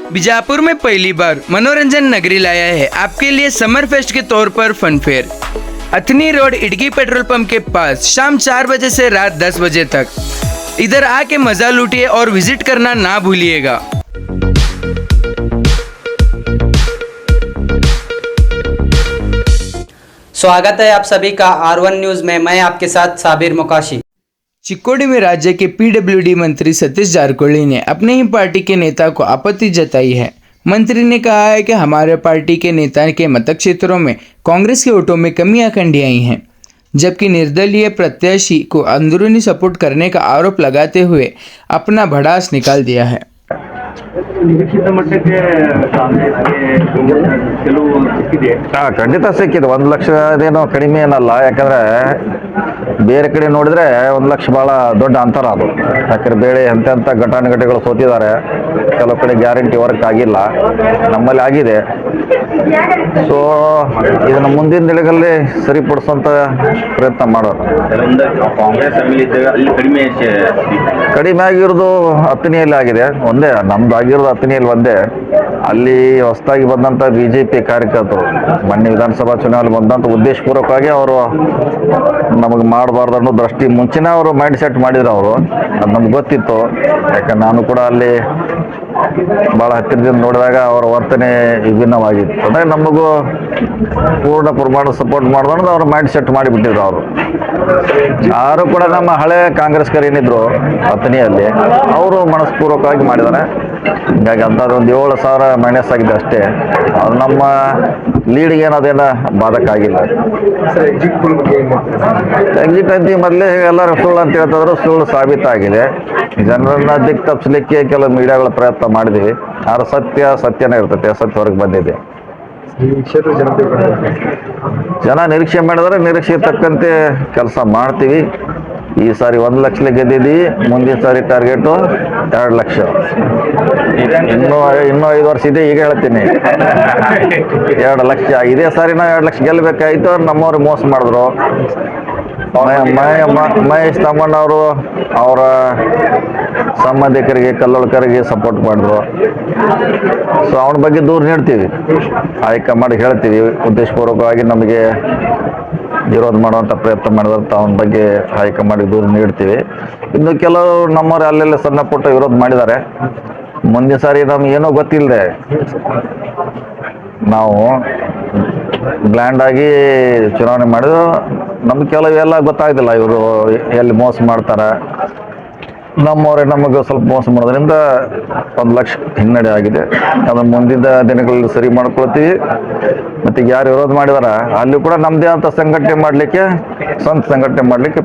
बीजापुर में पहली बार मनोरंजन नगरी लाया है आपके लिए समर फेस्ट के तौर पर फन फेयर। अथनी रोड इडगी पेट्रोल पंप के पास शाम 4 बजे से रात 10 बजे तक इधर आके मजा लूटिए और विजिट करना ना भूलिएगा। स्वागत है आप सभी का R1 न्यूज में। मैं आपके साथ साबिर मुकाशी। चिक्कोडी में राज्य के पीडब्ल्यूडी मंत्री सतीश जारकिहोली ने अपने ही पार्टी के नेता को आपत्ति जताई है। मंत्री ने कहा है कि हमारे पार्टी के नेता के मतक्षेत्रों में कांग्रेस के वोटों में कमी आंकड़ी आई हैं, जबकि निर्दलीय प्रत्याशी को अंदरूनी सपोर्ट करने का आरोप लगाते हुए अपना भड़ास निकाल दिया है। ನಿರೀಕ್ಷಿತ ಮಟ್ಟಕ್ಕೆ ಕಾಂಗ್ರೆಸ್ಗೆ ಕೆಲವು ಸಿಕ್ಕಿದೆ. ಖಂಡಿತ ಸಿಕ್ಕಿದೆ. 1 ಲಕ್ಷ ಅದೇನೋ ಕಡಿಮೆ ಏನಲ್ಲ. ಯಾಕಂದರೆ ಬೇರೆ ಕಡೆ ನೋಡಿದರೆ 1 ಲಕ್ಷ ಭಾಳ ದೊಡ್ಡ ಅಂತರ ಅದು. ಯಾಕಂದರೆ ಬೇರೆ ಎಂತೆಂಥ ಘಟಾನುಘಟಿಗಳು ಸೋತಿದ್ದಾರೆ, ಕೆಲವು ಕಡೆ ಗ್ಯಾರಂಟಿ ವರ್ಕ್ ಆಗಿಲ್ಲ, ನಮ್ಮಲ್ಲಿ ಆಗಿದೆ. ಸೊ ಇದನ್ನು ಮುಂದಿನ ದಿನಗಳಲ್ಲಿ ಸರಿಪಡಿಸುವಂಥ ಪ್ರಯತ್ನ ಮಾಡೋಣ. ಕಾಂಗ್ರೆಸ್ ಅಲ್ಲಿ ಕಡಿಮೆ ಆಗಿರೋದು ಹತ್ತನೆಯಲ್ಲಿ ಆಗಿದೆ, ಒಂದೇ ನಮ್ದು ಆಗಿರೋದು ಹತ್ತನೆಯಲ್ಲಿ ಒಂದೇ. ಅಲ್ಲಿ ಹೊಸದಾಗಿ ಬಂದಂಥ BJP ಕಾರ್ಯಕರ್ತರು ಮೊನ್ನೆ ವಿಧಾನಸಭಾ ಚುನಾವಣೆ ಬಂದಂಥ ಉದ್ದೇಶಪೂರ್ವಕವಾಗಿ ಅವರು ನಮಗೆ ಮಾಡಬಾರ್ದು ಅನ್ನೋ ದೃಷ್ಟಿ ಮುಂಚೆನೇ ಅವರು ಮೈಂಡ್ ಸೆಟ್ ಮಾಡಿದ್ರು. ಅವರು ಅದು ನಮ್ಗೆ ಗೊತ್ತಿತ್ತು. ಯಾಕಂದ್ರೆ ನಾನು ಕೂಡ ಅಲ್ಲಿ ಭಾಳ ಹತ್ತಿರದಿಂದ ನೋಡಿದಾಗ ಅವರ ವರ್ತನೆ ವಿಭಿನ್ನವಾಗಿತ್ತು. ಅಂದರೆ ನಮಗೂ ಪೂರ್ಣ ಪ್ರಮಾಣ ಸಪೋರ್ಟ್ ಮಾಡೋದು ಅವ್ರು ಮೈಂಡ್ ಸೆಟ್ ಮಾಡಿಬಿಟ್ಟಿದ್ರು. ಅವರು ಯಾರು ಕೂಡ ನಮ್ಮ ಹಳೆ ಕಾಂಗ್ರೆಸ್ಕರು ಏನಿದ್ರು ಹತ್ತನೆಯಲ್ಲಿ ಅವರು ಮನಸ್ಪೂರ್ವಕವಾಗಿ ಮಾಡಿದ್ದಾರೆ. ಹೀಗಾಗಿ ಅಂಥದ್ದೊಂದು 7,000 ಮೈನಸ್ ಆಗಿದೆ ಅಷ್ಟೇ. ಅದು ನಮ್ಮ ಲೀಡ್ಗೆ ಏನದೇನು ಬಾಧಕ ಆಗಿಲ್ಲ. ಎಕ್ಸಿಟ್ ಅಂತ ಮೊದಲೇ ಎಲ್ಲರೂ ಸುಳ್ಳು ಅಂತ ಹೇಳ್ತಿದ್ರು, ಸುಳ್ಳು ಸಾಬೀತಾಗಿದೆ. ಜನರನ್ನ ದಿಕ್ಕು ತಪ್ಪಿಸ್ಲಿಕ್ಕೆ ಕೆಲವು ಮೀಡಿಯಾಗಳ ಪ್ರಯತ್ನ ಮಾಡಿದ್ದೀವಿ. ಆದ್ರೆ ಸತ್ಯನೇ ಇರ್ತೈತೆ, ಸತ್ಯ ಹೊರಗೆ ಬಂದಿದೆ. ಜನ ನಿರೀಕ್ಷೆ ಮಾಡಿದ್ರೆ ನಿರೀಕ್ಷೆ ತಕ್ಕಂತೆ ಕೆಲಸ ಮಾಡ್ತೀವಿ. ಈ ಸಾರಿ 1 ಲಕ್ಷ ಗೆದ್ದಿದ್ದೀವಿ. ಮುಂದಿನ ಸಾರಿ ಟಾರ್ಗೆಟು 2 ಲಕ್ಷ. ಇನ್ನೂ 5 ವರ್ಷ ಇದೆ. ಈಗ ಹೇಳ್ತೀನಿ 2 ಲಕ್ಷ. ಇದೇ ಸಾರಿ ನಾವು 2 ಲಕ್ಷ ಗೆಲ್ಲಬೇಕಾಯ್ತು. ನಮ್ಮವ್ರಿಗೆ ಮೋಸ ಮಾಡಿದ್ರು. ಮಹೇಶ್ ತಮ್ಮಣ್ಣವರು ಅವರ ಸಂಬಂಧಿಕರಿಗೆ ಕಲ್ಲೋಳ್ಕರಿಗೆ ಸಪೋರ್ಟ್ ಮಾಡಿದ್ರು. ಸೊ ಅವನ ಬಗ್ಗೆ ದೂರ ನೀಡ್ತೀವಿ, ಹೈಕಮಾಂಡ್ ಹೇಳ್ತೀವಿ. ಉದ್ದೇಶಪೂರ್ವಕವಾಗಿ ನಮಗೆ ವಿರೋಧ ಮಾಡುವಂಥ ಪ್ರಯತ್ನ ಮಾಡಿದಂಥ ಅವನ ಬಗ್ಗೆ ಹೈಕಮಾಂಡಿಗೆ ದೂರ ನೀಡ್ತೀವಿ. ಇನ್ನು ಕೆಲವರು ನಮ್ಮವ್ರು ಅಲ್ಲೆಲ್ಲ ಸಣ್ಣ ಪುಟ್ಟ ವಿರೋಧ ಮಾಡಿದ್ದಾರೆ. ಮುಂದಿನ ಸಾರಿ ನಮ್ಗೆ ಏನೋ ಗೊತ್ತಿಲ್ಲದೆ ನಾವು ಬ್ಲ್ಯಾಂಡ್ ಆಗಿ ಚುನಾವಣೆ ಮಾಡಿದ್ರು. ನಮ್ಗೆ ಕೆಲವೆಲ್ಲ ಗೊತ್ತಾಗ್ತಿಲ್ಲ, ಇವರು ಎಲ್ಲಿ ಮೋಸ ಮಾಡ್ತಾರೆ. ನಮ್ಮವ್ರೆ ನಮಗೆ ಸ್ವಲ್ಪ ಮೋಸ ಮಾಡೋದ್ರಿಂದ 1 ಲಕ್ಷ ಹಿನ್ನಡೆ ಆಗಿದೆ. ಅದನ್ನು ಮುಂದಿನ ದಿನಗಳಲ್ಲಿ ಸರಿ ಮಾಡ್ಕೊಳ್ತೀವಿ. ಮತ್ತು ಯಾರು ವಿರೋಧ ಮಾಡಿದಾರ ಅಲ್ಲಿ ಕೂಡ ನಮ್ಮದೇ ಅಂತ ಸಂಘಟನೆ ಮಾಡಲಿಕ್ಕೆ, ಸ್ವಂತ ಸಂಘಟನೆ ಮಾಡಲಿಕ್ಕೆ